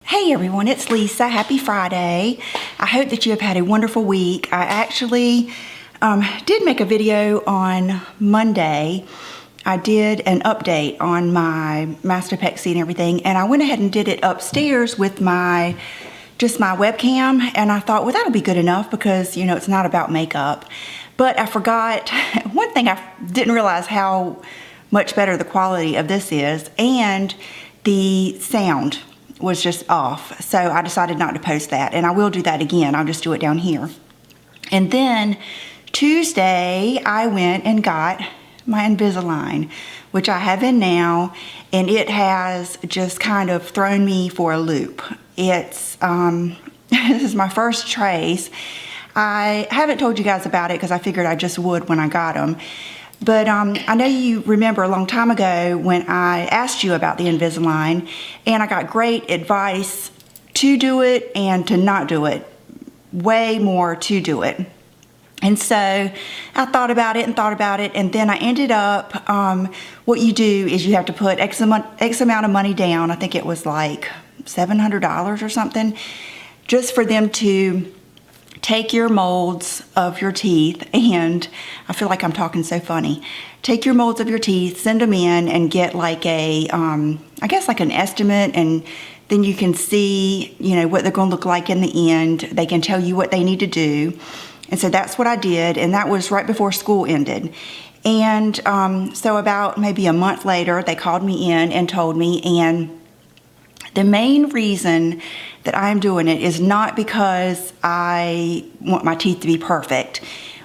Hey everyone, it's Lisa. Happy Friday. I hope that you have had a wonderful week. I actually did make a video on Monday. I did an update on my Mastopexy and everything, and I went ahead and did it upstairs with just my webcam, and I thought, well, that'll be good enough because, you know, it's not about makeup. But I forgot one thing. I didn't realize how much better the quality of this is, and the sound was just off. So I decided not to post that, and I will do that again. I'll just do it down here. And then Tuesday, I went and got my Invisalign, which I have in now, and it has just kind of thrown me for a loop. It's, this is my first trace. I haven't told you guys about it because I figured I just would when I got them. But I know you remember a long time ago when I asked you about the Invisalign, and I got great advice to do it and to not do it. Way more to do it. And so I thought about it, and then I ended up, what you do is you have to put X amount of money down. I think it was like $700 or something, just for them to take your molds of your teeth, and I feel like I'm talking so funny. Take your molds of your teeth, send them in, and get like a, I guess like an estimate, and then you can see, you know, what they're going to look like in the end. They can tell you what they need to do. And so that's what I did, and that was right before school ended. And so about maybe a month later, they called me in and told me, and the main reason that I'm doing it is not because I want my teeth to be perfect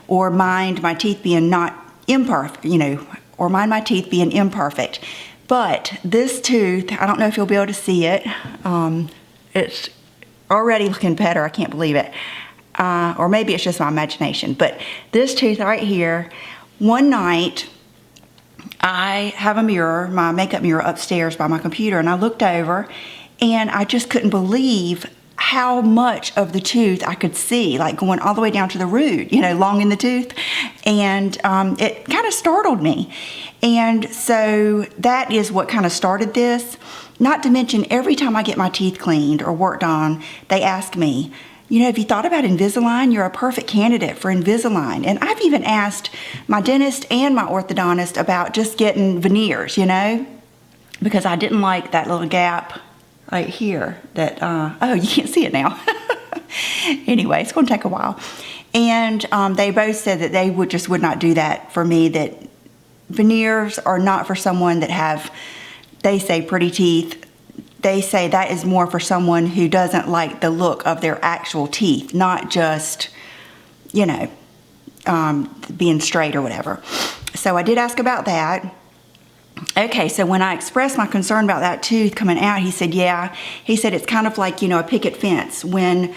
or mind my teeth being not imperfect, you know, or mind my teeth being imperfect. But this tooth, I don't know if you'll be able to see it. It's already looking better. I can't believe it. Or maybe it's just my imagination. But this tooth right here, one night, I have a mirror, my makeup mirror upstairs by my computer, and I looked over and I just couldn't believe how much of the tooth I could see, like going all the way down to the root, you know, long in the tooth. And it kind of startled me. And so that is what kind of started this. Not to mention, every time I get my teeth cleaned or worked on, they ask me, you know, have you thought about Invisalign? You're a perfect candidate for Invisalign. And I've even asked my dentist and my orthodontist about just getting veneers, you know, because I didn't like that little gap right here that, oh, you can't see it now. Anyway, it's going to take a while. And they both said that they would not do that for me, that veneers are not for someone that have, they say, pretty teeth. They say that is more for someone who doesn't like the look of their actual teeth, not just, you know, being straight or whatever. So I did ask about that. Okay, so when I expressed my concern about that tooth coming out, he said, yeah. He said it's kind of like, you know, a picket fence. When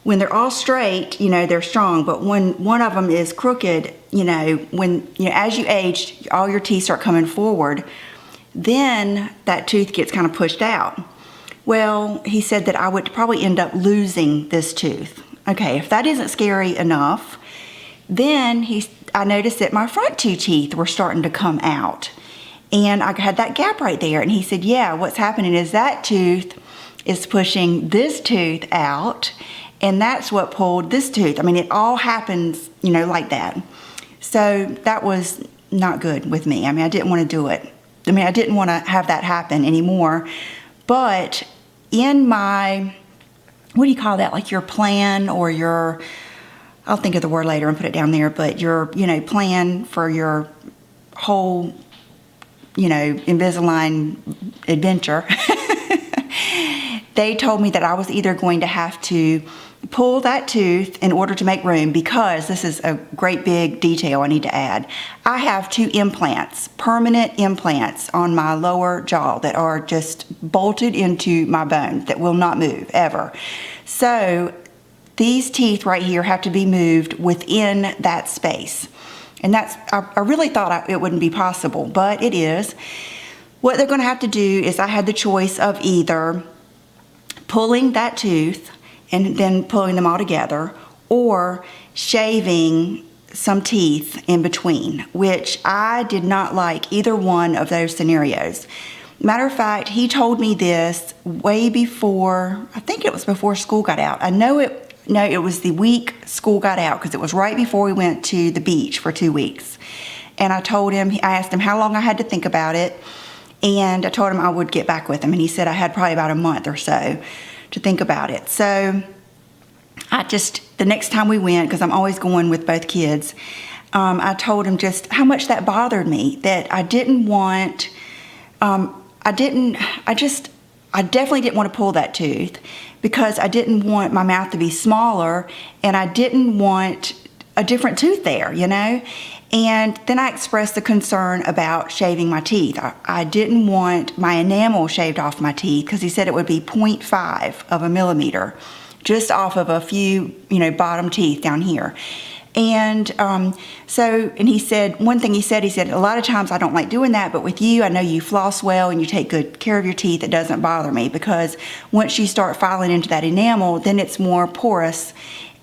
they're all straight, you know, they're strong. But when one of them is crooked, you know, as you age, all your teeth start coming forward, then that tooth gets kind of pushed out. Well, he said that I would probably end up losing this tooth. Okay, if that isn't scary enough, then I noticed that my front two teeth were starting to come out. And I had that gap right there. And he said, yeah, what's happening is that tooth is pushing this tooth out, and that's what pulled this tooth. I mean, it all happens, you know, like that. So that was not good with me. I mean, I didn't want to do it. I mean, I didn't want to have that happen anymore. But in my, what do you call that? Like your plan or your, I'll think of the word later and put it down there, but your, you know, plan for your whole, you know, Invisalign adventure, they told me that I was either going to have to pull that tooth in order to make room, because this is a great big detail I need to add. I have 2 implants, permanent implants on my lower jaw that are just bolted into my bone that will not move ever. So these teeth right here have to be moved within that space. And that's, I really thought it wouldn't be possible, but it is. What they're going to have to do is, I had the choice of either pulling that tooth and then pulling them all together, or shaving some teeth in between, which I did not like either one of those scenarios. Matter of fact, he told me this way before, I think it was before school got out. No, it was the week school got out, because it was right before we went to the beach for 2 weeks. And I asked him how long I had to think about it, and I told him I would get back with him, and he said I had probably about a month or so to think about it. So the next time we went, because I'm always going with both kids, I told him just how much that bothered me, that I definitely didn't want to pull that tooth, because I didn't want my mouth to be smaller, and I didn't want a different tooth there, you know? And then I expressed the concern about shaving my teeth. I didn't want my enamel shaved off my teeth, because he said it would be 0.5 of a millimeter, just off of a few, bottom teeth down here. And he said, one thing he said, a lot of times I don't like doing that, but with you, I know you floss well and you take good care of your teeth. It doesn't bother me, because once you start filing into that enamel, then it's more porous,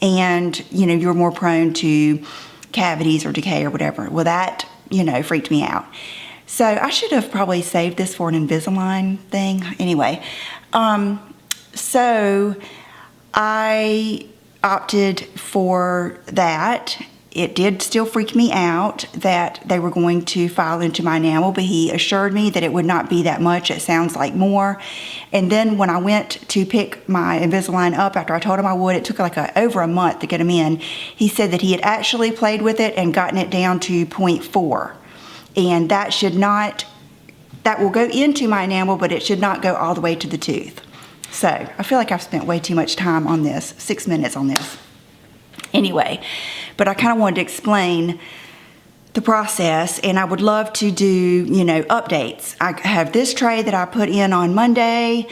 and, you're more prone to cavities or decay or whatever. Well, that, freaked me out. So I should have probably saved this for an Invisalign thing. Anyway, so I opted for that. It did still freak me out that they were going to file into my enamel, but he assured me that it would not be that much. It sounds like more. And then when I went to pick my Invisalign up after I told him I would, it took like over a month to get him in. He said that he had actually played with it and gotten it down to 0.4. And that will go into my enamel, but it should not go all the way to the tooth. So I feel like I've spent way too much time on this, 6 minutes on this. Anyway, but I kind of wanted to explain the process, and I would love to do, updates. I have this tray that I put in on Monday,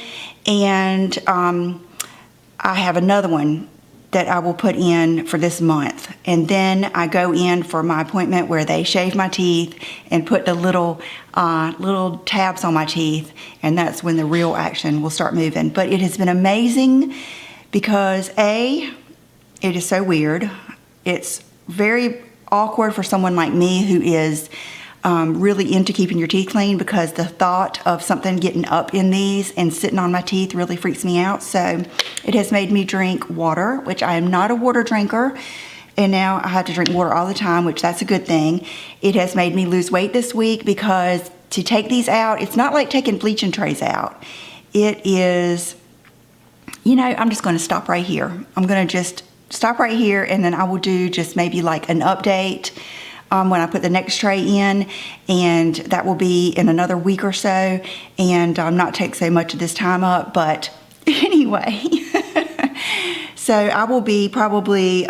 and I have another one that I will put in for this month. And then I go in for my appointment where they shave my teeth and put the little tabs on my teeth, and that's when the real action will start moving. But it has been amazing, because it is so weird. It's very awkward for someone like me who is really into keeping your teeth clean, because the thought of something getting up in these and sitting on my teeth really freaks me out. So it has made me drink water, which I am not a water drinker, and now I have to drink water all the time, which that's a good thing. It has made me lose weight this week, because to take these out, it's not like taking bleaching trays out. It is, I'm just going to stop right here. I'm going to just stop right here, and then I will do just maybe like an update when I put the next tray in, and that will be in another week or so, and not take so much of this time up. But anyway, so I will be probably, get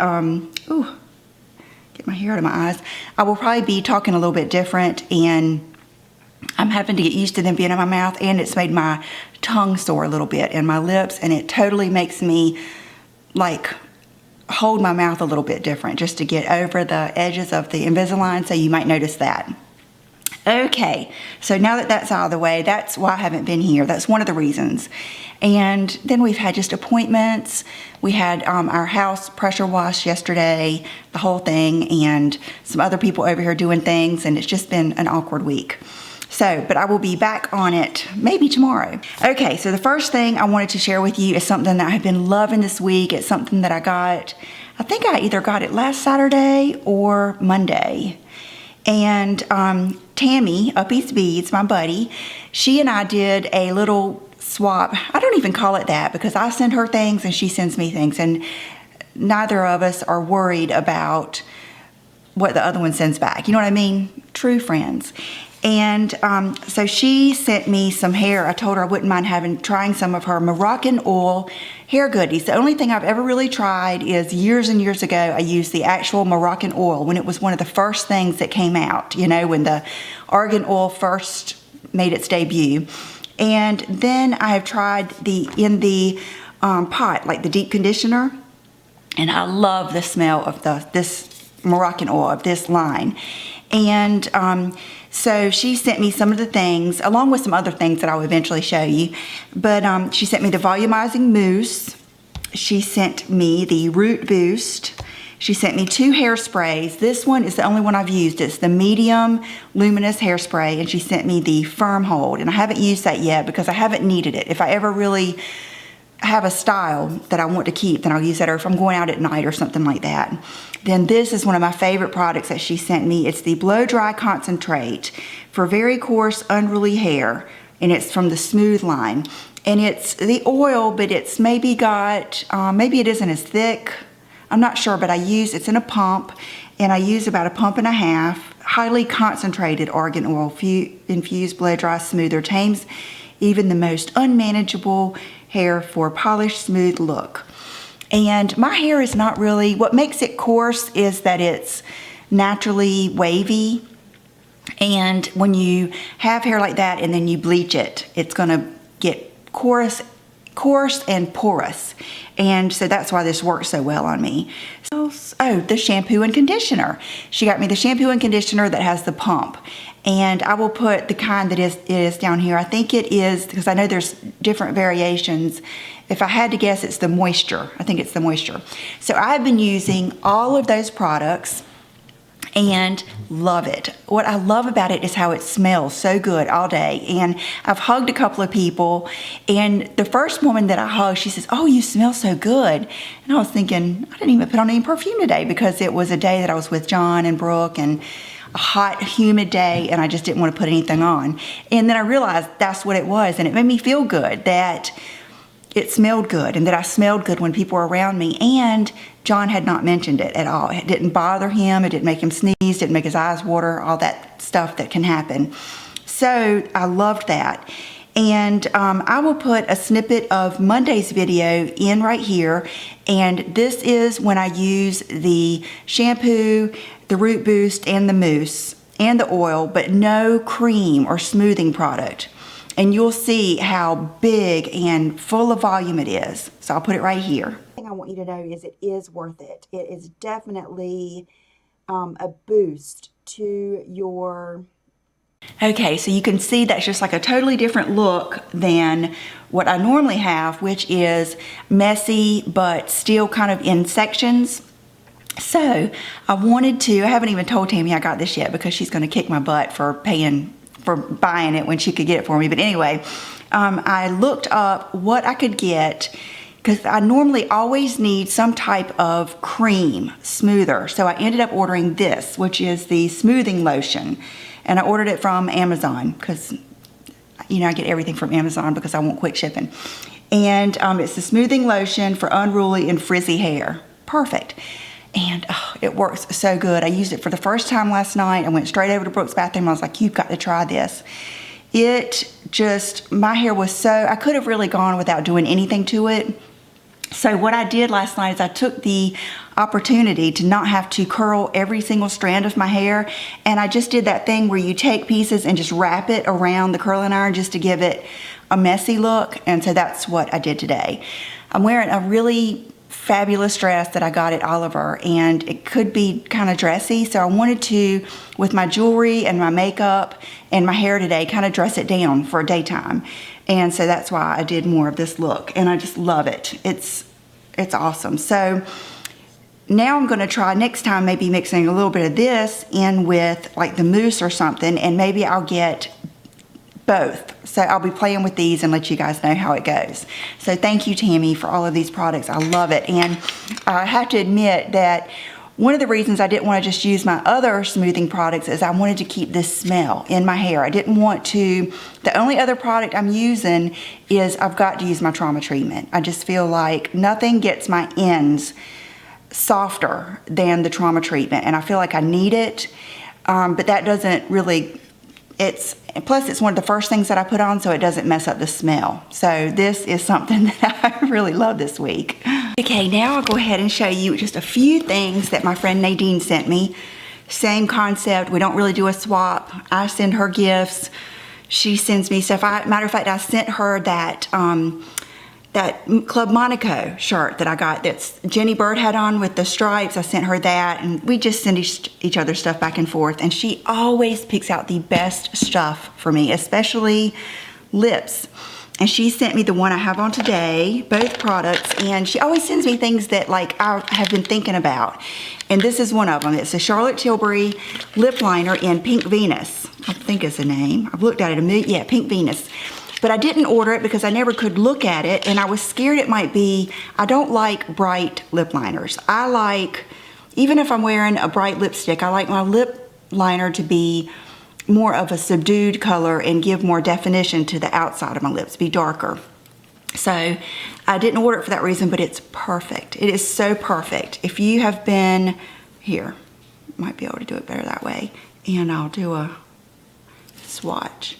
my hair out of my eyes. I will probably be talking a little bit different, and I'm having to get used to them being in my mouth, and it's made my tongue sore a little bit and my lips, and it totally makes me like hold my mouth a little bit different just to get over the edges of the Invisalign, so you might notice that. Okay, so now that that's out of the way, that's why I haven't been here. That's one of the reasons. And then we've had just appointments. We had our house pressure wash yesterday, the whole thing, and some other people over here doing things, and it's just been an awkward week. So, but I will be back on it maybe tomorrow. Okay, so the first thing I wanted to share with you is something that I have been loving this week. It's something that I got, I think I either got it last Saturday or Monday. And Tammy Upbeats, my buddy, she and I did a little swap. I don't even call it that, because I send her things and she sends me things, and neither of us are worried about what the other one sends back. You know what I mean? True friends. And so she sent me some hair. I told her I wouldn't mind trying some of her Moroccan oil hair goodies. The only thing I've ever really tried is years and years ago, I used the actual Moroccan oil when it was one of the first things that came out, when the argan oil first made its debut. And then I have tried in the pot, like the deep conditioner. And I love the smell of this Moroccan oil, of this line. And so she sent me some of the things, along with some other things that I'll eventually show you. But she sent me the volumizing mousse. She sent me the root boost. She sent me 2 hairsprays. This one is the only one I've used. It's the medium luminous hairspray, and she sent me the firm hold, and I haven't used that yet because I haven't needed it. If I ever really have a style that I want to keep, then I'll use that, or if I'm going out at night or something like that. Then this is one of my favorite products that she sent me. It's the Blow Dry Concentrate for very coarse, unruly hair, and it's from the Smooth line. And it's the oil, but it's maybe got, maybe it isn't as thick. I'm not sure, but it's in a pump, and I use about 1.5 pumps, highly concentrated argan oil, infused blow dry smoother, tames even the most unmanageable hair for a polished, smooth look. And my hair is not really, what makes it coarse is that it's naturally wavy. And when you have hair like that and then you bleach it, it's gonna get coarse and porous. And so that's why this works so well on me. Oh, the shampoo and conditioner. She got me the shampoo and conditioner that has the pump. And I will put the kind that is down here. I think it is, because I know there's different variations. If I had to guess, it's the moisture. I think it's the moisture. So I've been using all of those products and love it. What I love about it is how it smells so good all day. And I've hugged a couple of people, and the first woman that I hugged, she says, "Oh, you smell so good." And I was thinking, I didn't even put on any perfume today because it was a day that I was with John and Brooke, and a hot, humid day, and I just didn't want to put anything on. And then I realized that's what it was, and it made me feel good that it smelled good and that I smelled good when people were around me. And John had not mentioned it at all. It didn't bother him. It didn't make him sneeze. Didn't make his eyes water. All that stuff that can happen. So I loved that. And I will put a snippet of Monday's video in right here. And this is when I use the shampoo, the root boost, and the mousse, and the oil, but no cream or smoothing product. And you'll see how big and full of volume it is. So I'll put it right here. The thing I want you to know is it is worth it. It is definitely a boost to your... Okay, so you can see that's just like a totally different look than what I normally have, which is messy, but still kind of in sections. So I haven't even told Tammy I got this yet because she's gonna kick my butt for buying it when she could get it for me. But anyway, I looked up what I could get because I normally always need some type of cream smoother. So I ended up ordering this, which is the smoothing lotion. And I ordered it from Amazon because, you know, I get everything from Amazon because I want quick shipping. And it's the smoothing lotion for unruly and frizzy hair. Perfect. And it works so good. I used it for the first time last night. I went straight over to Brooke's bathroom. I was like, "You've got to try this." My hair was I could have really gone without doing anything to it. So what I did last night is I took the opportunity to not have to curl every single strand of my hair. And I just did that thing where you take pieces and just wrap it around the curling iron just to give it a messy look. And so that's what I did today. I'm wearing a really fabulous dress that I got at Oliver, and it could be kind of dressy, so I wanted to, with my jewelry and my makeup and my hair today, kind of dress it down for daytime. And so that's why I did more of this look, and I just love it. It's awesome. So now I'm going to try next time maybe mixing a little bit of this in with like the mousse or something, and maybe I'll get both. So I'll be playing with these and let you guys know how it goes. So thank you, Tammy, for all of these products. I love it. And I have to admit that one of the reasons I didn't want to just use my other smoothing products is I wanted to keep this smell in my hair. I didn't want to, the only other product I'm using is I've got to use my trauma treatment. I just feel like nothing gets my ends softer than the trauma treatment, and I feel like I need it, but that doesn't really, plus it's one of the first things that I put on, so it doesn't mess up the smell. So this is something that I really love this week. Okay, now I'll go ahead and show you just a few things that my friend Nadine sent me. Same concept, we don't really do a swap. I send her gifts, she sends me stuff. Matter of fact, I sent her that Club Monaco shirt that I got that's Jenny Bird had on with the stripes. I sent her that, and we just send each other stuff back and forth, and she always picks out the best stuff for me, especially lips. And she sent me the one I have on today, both products, and she always sends me things that like I have been thinking about. And this is one of them. It's a Charlotte Tilbury lip liner in Pink Venus. I think is the name. I've looked at it a million, yeah, Pink Venus. But I didn't order it because I never could look at it, and I was scared it might be, I don't like bright lip liners. I like, even if I'm wearing a bright lipstick, I like my lip liner to be more of a subdued color and give more definition to the outside of my lips, be darker. So I didn't order it for that reason, but it's perfect. It is so perfect. If you have been, here, might be able to do it better that way, and I'll do a swatch.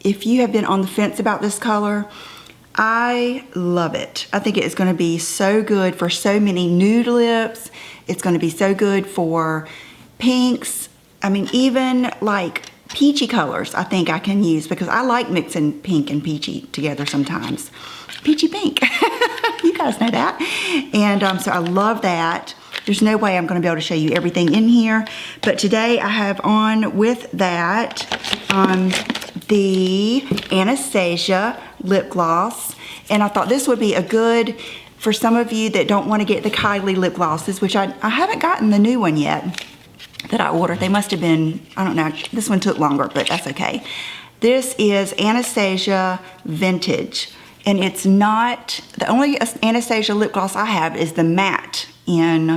If you have been on the fence about this color, I love it. I think it is going to be so good for so many nude lips. It's going to be so good for pinks. I mean, even like peachy colors I think I can use, because I like mixing pink and peachy together sometimes. Peachy pink. You guys know that. And so I love that. There's no way I'm going to be able to show you everything in here, but today I have on with that the Anastasia Lip Gloss, and I thought this would be a good for some of you that don't want to get the Kylie lip glosses, which I haven't gotten the new one yet that I ordered. They must have been, I don't know, this one took longer, but that's okay. This is Anastasia Vintage, and it's not, the only Anastasia lip gloss I have is the matte in,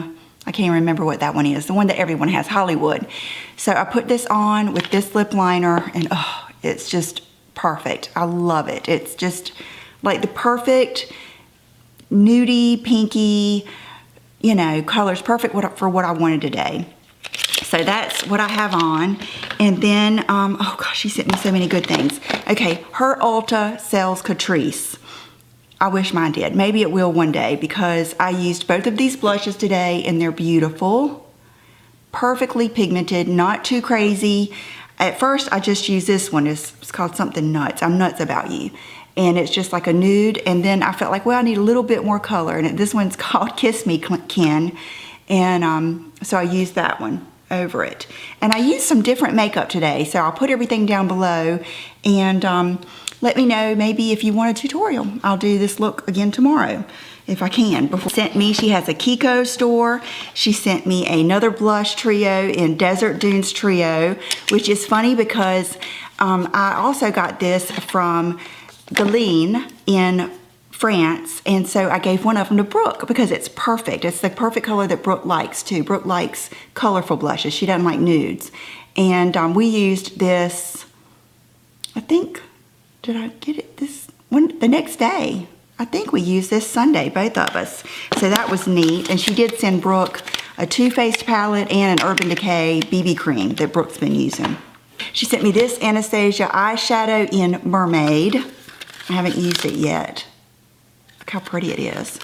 I can't even remember what that one is, the one that everyone has, Hollywood. So I put this on with this lip liner, and oh, it's just perfect. I love it. It's just like the perfect nudie, pinky, you know, colors, perfect for what I wanted today. So that's what I have on. And then, oh gosh, she sent me so many good things. Okay, her Ulta sells Catrice. I wish mine did. Maybe it will one day, because I used both of these blushes today and they're beautiful. Perfectly pigmented, not too crazy. At first, I just used this one. It's called something Nuts. I'm Nuts About You. And it's just like a nude. And then I felt like, well, I need a little bit more color. And this one's called Kiss Me Ken. And so I used that one over it. And I used some different makeup today. So I'll put everything down below. And let me know maybe if you want a tutorial. I'll do this look again tomorrow if I can. She has a KoKo store. She sent me another blush trio in Desert Dunes Trio, which is funny because I also got this from Galine in France, and so I gave one of them to Brooke because it's perfect. It's the perfect color that Brooke likes too. Brooke likes colorful blushes. She doesn't like nudes. And we used this, I think, did I get it this one the next day? I think we used this Sunday, both of us. So that was neat. And she did send Brooke a Too Faced palette and an Urban Decay BB cream that Brooke's been using. She sent me this Anastasia eyeshadow in Mermaid. I haven't used it yet. Look how pretty it is.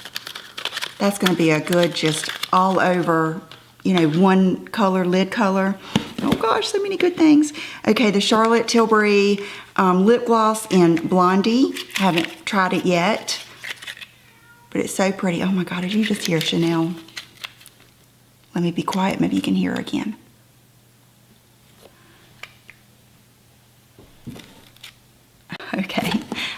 That's going to be a good just all over, you know, one color, lid color. Oh gosh, so many good things. Okay, the Charlotte Tilbury lip gloss in Blondie. I haven't tried it yet, but it's so pretty. Oh my God, did you just hear Chanel? Let me be quiet, maybe you can hear her again. Okay,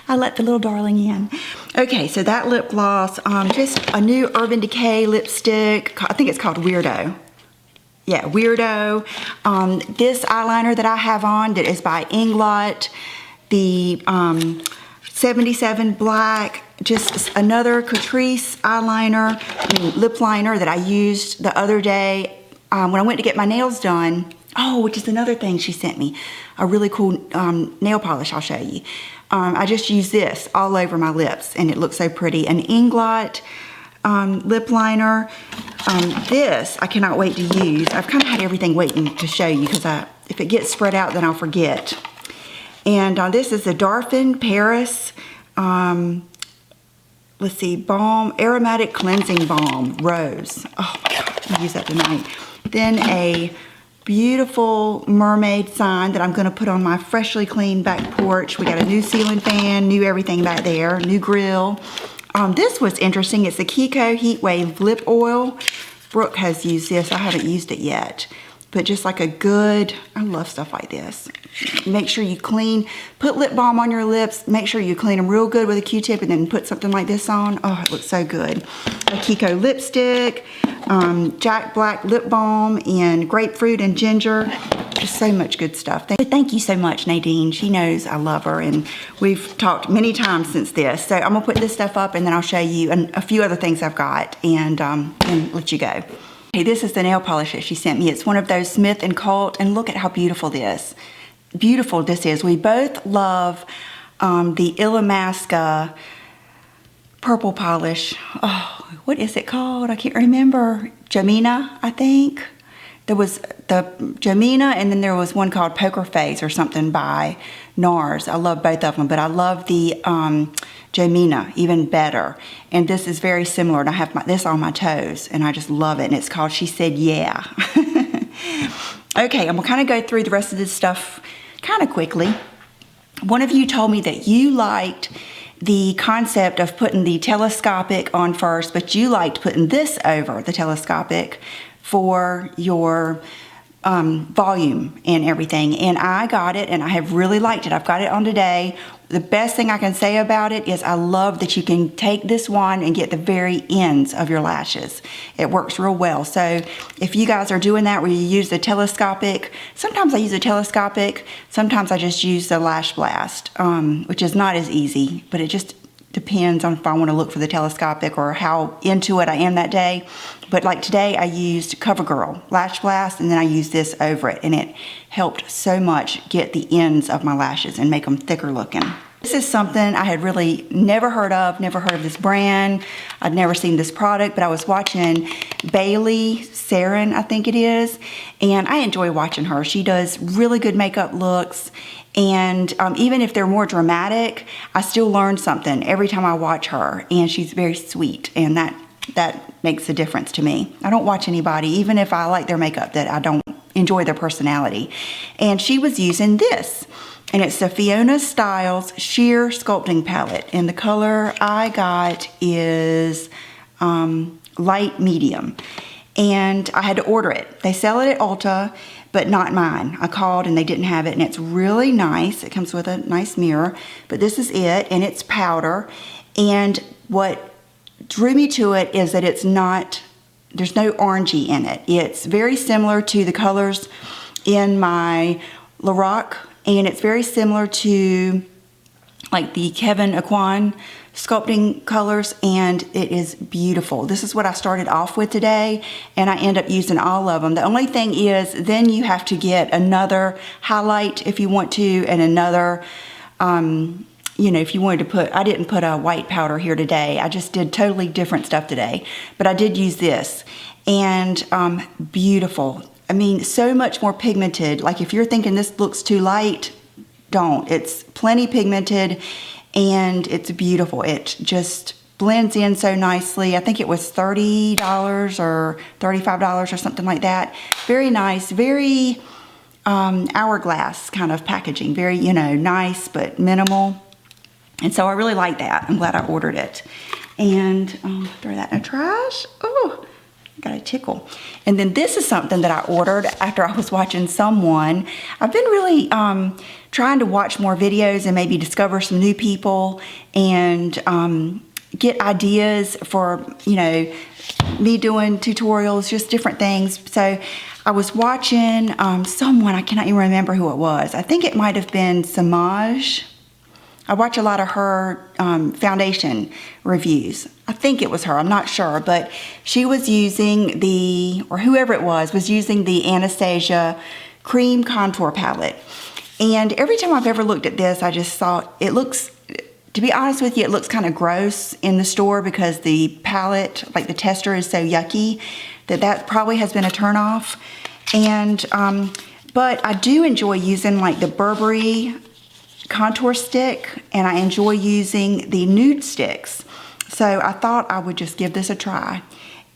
I let the little darling in. Okay, so that lip gloss, just a new Urban Decay lipstick. I think it's called Weirdo. Yeah, Weirdo. This eyeliner that I have on that is by Inglot, the 77 Blaque, just another Catrice eyeliner, lip liner that I used the other day when I went to get my nails done. Oh, which is another thing she sent me, a really cool nail polish I'll show you. I just used this all over my lips and it looks so pretty. An Inglot lip liner. This I cannot wait to use. I've kind of had everything waiting to show you because if it gets spread out then I'll forget. And this is the Darphin Paris, let's see, balm, aromatic cleansing balm, rose. Oh my God, I'll use that tonight. Then a beautiful mermaid sign that I'm going to put on my freshly cleaned back porch. We got a new ceiling fan, new everything back there, new grill. This was interesting. It's the KoKo Heat Wave Lip Oil. Brooke has used this. I haven't used it yet. but just like a good, I love stuff like this. Make sure you clean, put lip balm on your lips, make sure you clean them real good with a Q-tip and then put something like this on. Oh, it looks so good. A KoKo lipstick, Jack Black lip balm in grapefruit and ginger. Just so much good stuff. Thank you so much, Nadine. She knows I love her, and we've talked many times since this. So I'm gonna put this stuff up and then I'll show you a few other things I've got and let you go. Okay, this is the nail polish that she sent me. It's one of those Smith & Colt, and look at how beautiful this is. We both love the Illamasqua purple polish. Oh, what is it called? I can't remember. Jamina, I think. There was the Jamina, and then there was one called Poker Face or something by NARS. I love both of them, but I love the Jamina even better. And this is very similar, and I have this on my toes, and I just love it. And it's called She Said Yeah. Okay, I'm gonna kind of go through the rest of this stuff kind of quickly. One of you told me that you liked the concept of putting the telescopic on first, but you liked putting this over the telescopic for your volume and everything. And I got it, and I have really liked it. I've got it on today. The best thing I can say about it is I love that you can take this one and get the very ends of your lashes. It works real well. So if you guys are doing that where you use the telescopic, sometimes I use a telescopic, sometimes I just use the LashBlast, which is not as easy, but it just depends on if I want to look for the telescopic or how into it I am that day. But like today I used CoverGirl LashBlast, and then I used this over it, and it helped so much get the ends of my lashes and make them thicker looking. This is something I had really never heard of this brand. I'd never seen this product, but I was watching Bailey Sarin, I think it is, and I enjoy watching her. She does really good makeup looks, and even if they're more dramatic, I still learn something every time I watch her, and she's very sweet, and that makes a difference to me. I don't watch anybody, even if I like their makeup, that I don't enjoy their personality. And she was using this, and it's the Fiona Stiles Sheer Sculpting Palette, and the color I got is light medium, and I had to order it. They sell it at Ulta, but not mine. I called and they didn't have it, and it's really nice. It comes with a nice mirror, but this is it, and it's powder. And what drew me to it is that it's not, there's no orangey in it. It's very similar to the colors in my Lorac, and it's very similar to like the Kevin Aquan sculpting colors, and it is beautiful. This is what I started off with today, and I end up using all of them. The only thing is then you have to get another highlight if you want to, and another you know, if you wanted to put, I didn't put a white powder here today. I just did totally different stuff today, but I did use this, and beautiful. I mean, so much more pigmented. Like if you're thinking this looks too light, don't. It's plenty pigmented, and it's beautiful. It just blends in so nicely. I think it was $30 or $35 or something like that. Very nice, very hourglass kind of packaging. Very, you know, nice but minimal. And so I really like that. I'm glad I ordered it. And throw that in the trash. Oh, got a tickle. And then this is something that I ordered after I was watching someone. I've been really trying to watch more videos and maybe discover some new people and get ideas for, you know, me doing tutorials, just different things. So I was watching someone, I cannot even remember who it was. I think it might have been Samaj. I watch a lot of her foundation reviews. I think it was her, I'm not sure, but she was using the, or whoever it was using the Anastasia Cream Contour Palette. And every time I've ever looked at this, I just thought, it looks, to be honest with you, it looks kind of gross in the store because the palette, like the tester is so yucky, that probably has been a turnoff. And, but I do enjoy using like the Burberry contour stick, and I enjoy using the nude sticks. So I thought I would just give this a try.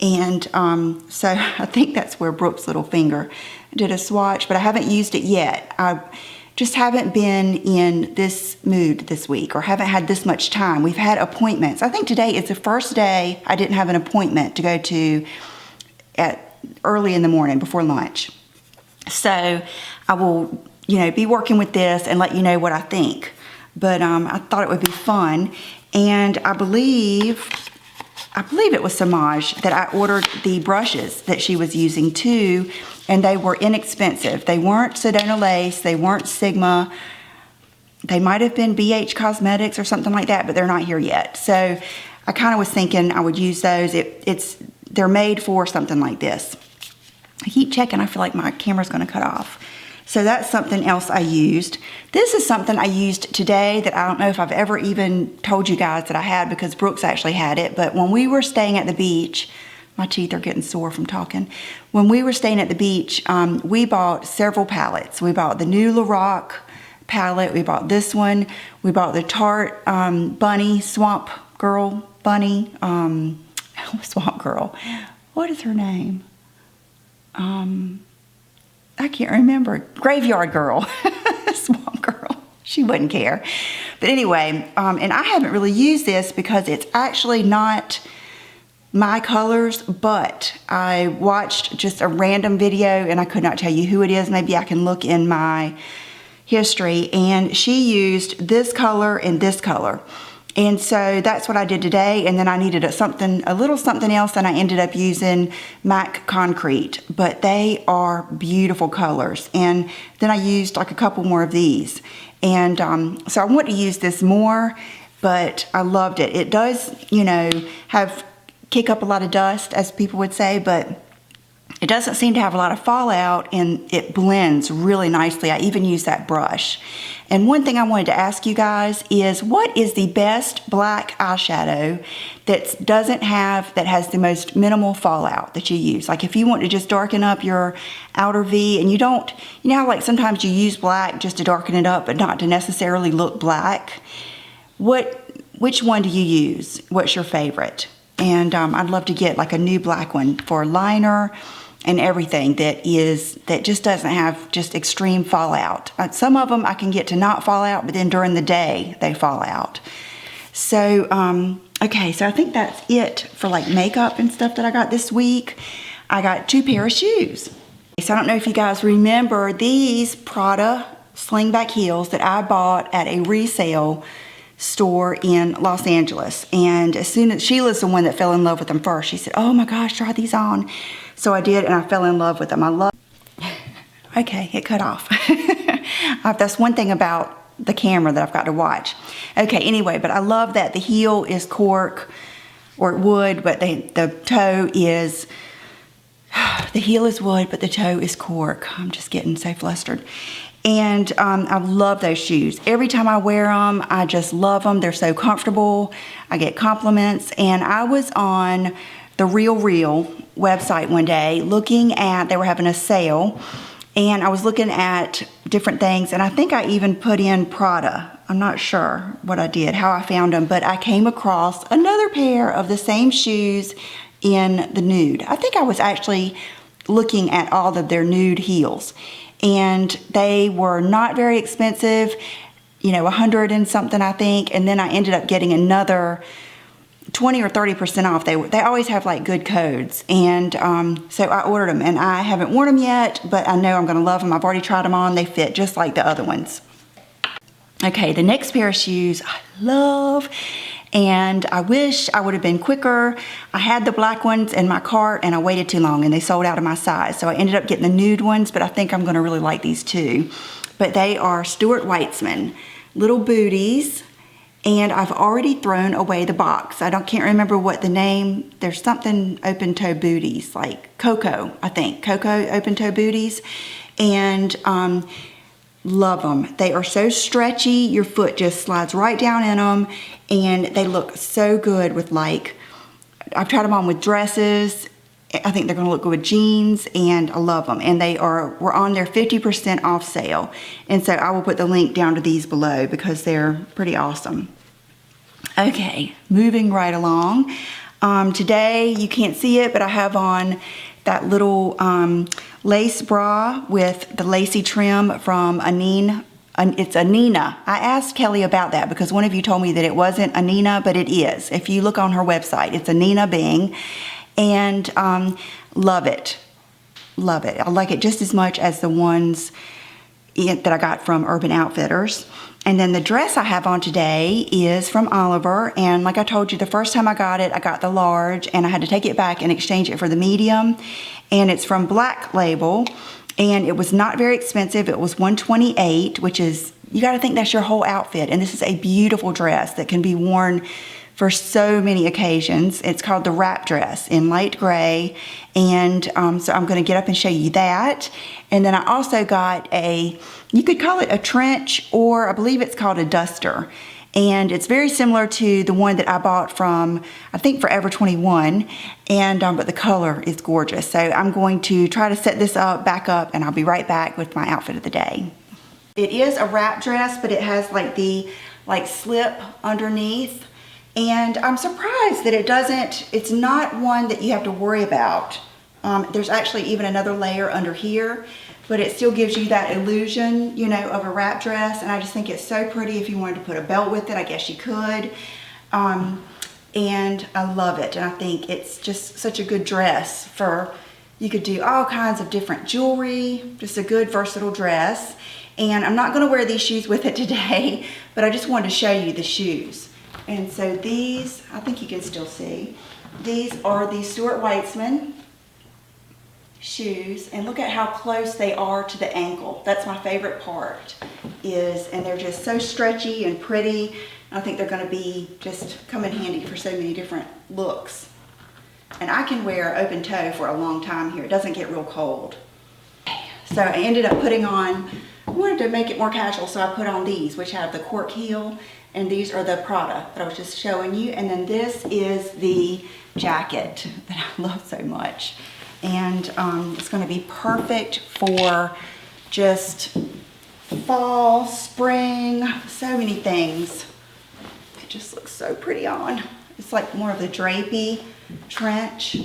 And so I think that's where Brooke's little finger did a swatch, but I haven't used it yet. I just haven't been in this mood this week, or haven't had this much time. We've had appointments. I think today is the first day I didn't have an appointment to go to at early in the morning before lunch. So I will, you know, be working with this and let you know what I think. But I thought it would be fun. And I believe it was Samaj that I ordered the brushes that she was using too, and they were inexpensive. They weren't Sedona Lace, they weren't Sigma. They might have been BH Cosmetics or something like that, but they're not here yet. So I kind of was thinking I would use those. They're made for something like this. I keep checking, I feel like my camera's gonna cut off. So that's something else I used. This is something I used today that I don't know if I've ever even told you guys that I had, because Brooks actually had it. But when we were staying at the beach, my teeth are getting sore from talking. When we were staying at the beach, we bought several palettes. We bought the new Lorac palette. We bought this one. We bought the Tarte Bunny, Swamp Girl Bunny. Swamp Girl. What is her name? I can't remember. Graveyard Girl. Swamp Girl. She wouldn't care. But anyway, and I haven't really used this because it's actually not my colors, but I watched just a random video and I could not tell you who it is. Maybe I can look in my history. And she used this color and this color. And so that's what I did today, and then I needed a little something else, and I ended up using MAC Concrete. But they are beautiful colors. And then I used like a couple more of these. And so I want to use this more, but I loved it. It does, you know, kick up a lot of dust, as people would say, but it doesn't seem to have a lot of fallout, and it blends really nicely. I even use that brush. And one thing I wanted to ask you guys is, what is the best black eyeshadow that has the most minimal fallout that you use? Like if you want to just darken up your outer V, and you know how like sometimes you use black just to darken it up but not to necessarily look black? Which one do you use? What's your favorite? And I'd love to get like a new black one for liner and everything that just doesn't have just extreme fallout. Some of them I can get to not fall out, but then during the day they fall out. So, okay, so I think that's it for like makeup and stuff that I got this week. I got 2 pair of shoes. So I don't know if you guys remember these Prada slingback heels that I bought at a resale store in Los Angeles. And as soon as Sheila's the one that fell in love with them first, she said, "Oh my gosh, try these on." So I did, and I fell in love with them. Okay, it cut off. That's one thing about the camera that I've got to watch. Okay, anyway, but I love that the heel is cork, or wood, but the toe is, the heel is wood, but the toe is cork. I'm just getting so flustered. And I love those shoes. Every time I wear them, I just love them. They're so comfortable. I get compliments. And I was on the Real website one day they were having a sale, and I was looking at different things, and I think I even put in Prada. I'm not sure what I did, how I found them, but I came across another pair of the same shoes in the nude. I think I was actually looking at all of their nude heels, and they were not very expensive, you know, 100 and something, I think, and then I ended up getting another 20 or 30% off. They always have like good codes, and so I ordered them, and I haven't worn them yet, but I know I'm gonna love them. I've already tried them on. They fit just like the other ones. Okay, the next pair of shoes I love, and I wish I would have been quicker. I had the black ones in my cart, and I waited too long, and they sold out of my size, so I ended up getting the nude ones, but I think I'm gonna really like these too. But they are Stuart Weitzman little booties. And I've already thrown away the box. Can't remember what the name, there's something open toe booties, like KoKo, I think. KoKo open toe booties. And love them. They are so stretchy, your foot just slides right down in them. And they look so good with I've tried them on with dresses. I think they're gonna look good with jeans, and I love them. And we're on their 50% off sale. And so I will put the link down to these below because they're pretty awesome. Okay, moving right along. Today, you can't see it, but I have on that little lace bra with the lacy trim from it's Anina. I asked Kelly about that because one of you told me that it wasn't Anina, but it is. If you look on her website, it's Anina Bing. And love it. love it. I like it just as much as the ones that I got from Urban Outfitters. And then the dress I have on today is from Oliver, and like I told you, the first time I got it, I got the large, and I had to take it back and exchange it for the medium, and it's from Blaque label, and it was not very expensive. It was $128, which is, you gotta think that's your whole outfit, and this is a beautiful dress that can be worn for so many occasions. It's called the wrap dress in light gray, and so I'm gonna get up and show you that. And then I also got you could call it a trench, or I believe it's called a duster. And it's very similar to the one that I bought from, I think, Forever 21, and but the color is gorgeous. So I'm going to try to set this back up, and I'll be right back with my outfit of the day. It is a wrap dress, but it has like the slip underneath. And I'm surprised that it's not one that you have to worry about. There's actually even another layer under here, but it still gives you that illusion, you know, of a wrap dress. And I just think it's so pretty. If you wanted to put a belt with it, I guess you could. And I love it. And I think it's just such a good dress you could do all kinds of different jewelry, just a good versatile dress. And I'm not gonna wear these shoes with it today, but I just wanted to show you the shoes. And so these, I think you can still see, these are the Stuart Weitzman shoes, and look at how close they are to the ankle. That's my favorite part, and they're just so stretchy and pretty. I think they're gonna just come in handy for so many different looks. And I can wear open toe for a long time here. It doesn't get real cold. So I ended up putting on, I wanted to make it more casual, so I put on these, which have the cork heel. And these are the Prada that I was just showing you. And then this is the jacket that I love so much. And it's gonna be perfect for just fall, spring, so many things. It just looks so pretty on. It's like more of the drapey trench.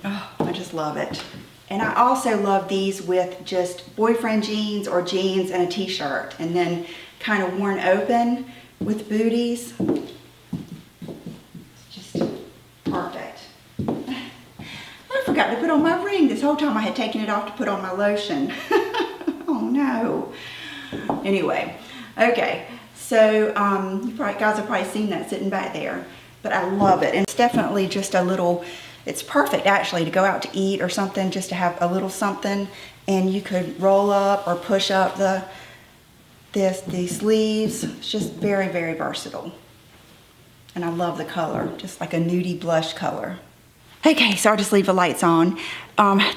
Oh, I just love it. And I also love these with just boyfriend jeans or jeans and a t-shirt, and then kind of worn open with booties. It's just perfect. I forgot to put on my ring this whole time. I had taken it off to put on my lotion. Oh no. Anyway, okay. So you guys have probably seen that sitting back there, but I love it. And it's definitely just a little, it's perfect actually to go out to eat or something, just to have a little something, and you could roll up or push up the sleeves. It's just very, very versatile. And I love the color, just like a nudie blush color. Okay, so I'll just leave the lights on.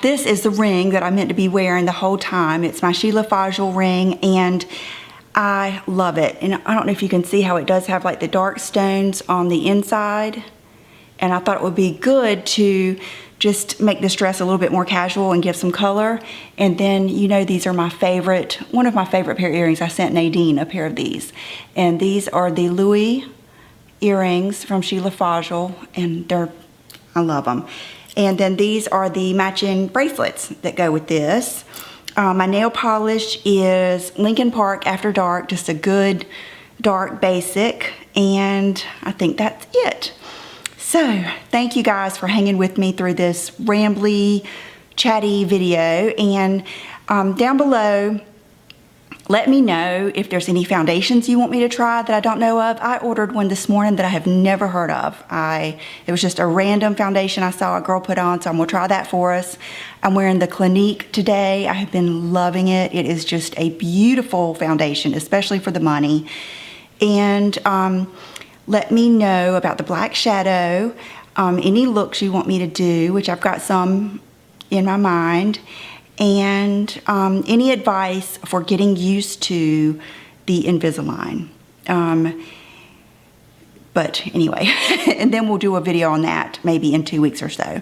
This is the ring that I meant to be wearing the whole time. It's my Sheila Fajl ring, and I love it. And I don't know if you can see how it does have like the dark stones on the inside. And I thought it would be good to just make this dress a little bit more casual and give some color. And then, you know, these are my favorite, one of my favorite pair of earrings. I sent Nadine a pair of these. And these are the Louis earrings from Sheila Fajl, and I love them. And then these are the matching bracelets that go with this. My nail polish is Lincoln Park After Dark, just a good dark basic. And I think that's it. So, thank you guys for hanging with me through this rambly, chatty video. And down below, let me know if there's any foundations you want me to try that I don't know of. I ordered one this morning that I have never heard of. It was just a random foundation I saw a girl put on, so I'm gonna try that for us. I'm wearing the Clinique today. I have been loving it. It is just a beautiful foundation, especially for the money. And let me know about the black shadow, any looks you want me to do, which I've got some in my mind, and any advice for getting used to the Invisalign. But anyway, and then we'll do a video on that maybe in 2 weeks or so.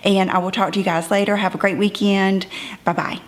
And I will talk to you guys later. Have a great weekend. Bye-bye.